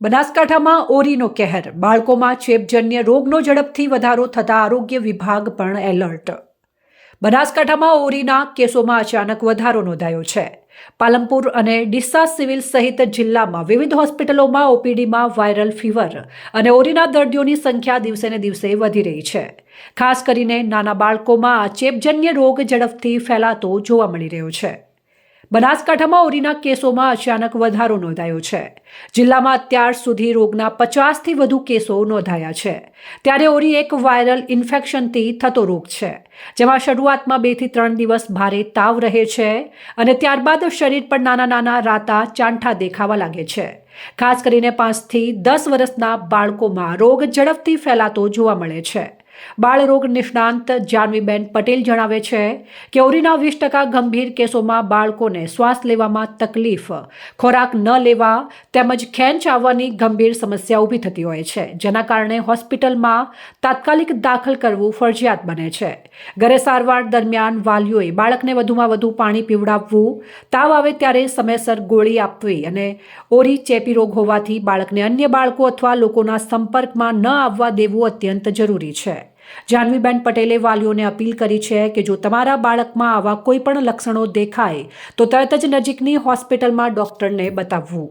બનાસકાંઠામાં ઓરીનો કહેર, બાળકોમાં ચેપજન્ય રોગનો ઝડપથી વધારો થતાં આરોગ્ય વિભાગ પણ એલર્ટ. બનાસકાંઠામાં ઓરીના કેસોમાં અચાનક વધારો નોંધાયો છે. પાલનપુર અને ડીસા સિવિલ સહિત જિલ્લામાં વિવિધ હોસ્પિટલોમાં ઓપીડીમાં વાયરલ ફીવર અને ઓરીના દર્દીઓની સંખ્યા દિવસે ને દિવસે વધી રહી છે. ખાસ કરીને નાના બાળકોમાં આ ચેપજન્ય રોગ ઝડપથી ફેલાતો જોવા મળી રહ્યો છે. બનાસકાંઠામાં ઓરીના કેસોમાં અચાનક વધારો નોંધાયો છે. જિલ્લામાં અત્યાર સુધી રોગના 50થી વધુ કેસો નોંધાયા છે. ત્યારે ઓરી એક વાયરલ ઇન્ફેક્શનથી થતો રોગ છે, જેમાં શરૂઆતમાં 2 થી 3 દિવસ ભારે તાવ રહે છે અને ત્યારબાદ શરીર પર નાના નાના રાતા ચાંઠા દેખાવા લાગે છે. ખાસ કરીને 5 થી 10 વર્ષના બાળકોમાં રોગ ઝડપથી ફેલાતો જોવા મળે છે. બાળરોગ નિષ્ણાંત જાનવીબેન પટેલ જણાવે છે કે ઓરીના 20% ગંભીર કેસોમાં બાળકોને શ્વાસ લેવામાં તકલીફ, ખોરાક ન લેવા તેમજ ખેંચ આવવાની ગંભીર સમસ્યા ઊભી થતી હોય છે, જેના કારણે હોસ્પિટલમાં તાત્કાલિક દાખલ કરવું ફરજિયાત બને છે. ઘરે સારવાર દરમિયાન વાલીઓએ બાળકને વધુમાં વધુ પાણી પીવડાવવું, તાવ આવે ત્યારે સમયસર ગોળી આપવી અને ઓરી ચેપી રોગ હોવાથી બાળકને અન્ય બાળકો અથવા લોકોના સંપર્કમાં ન આવવા દેવું અત્યંત જરૂરી છે. જાનવીબેન પટેલે વાલીઓને અપીલ કરી છે કે જો તમારા બાળકમાં આવા કોઈ પણ લક્ષણો દેખાય તો તરત જ નજીકની હોસ્પિટલમાં ડોક્ટરને બતાવવું.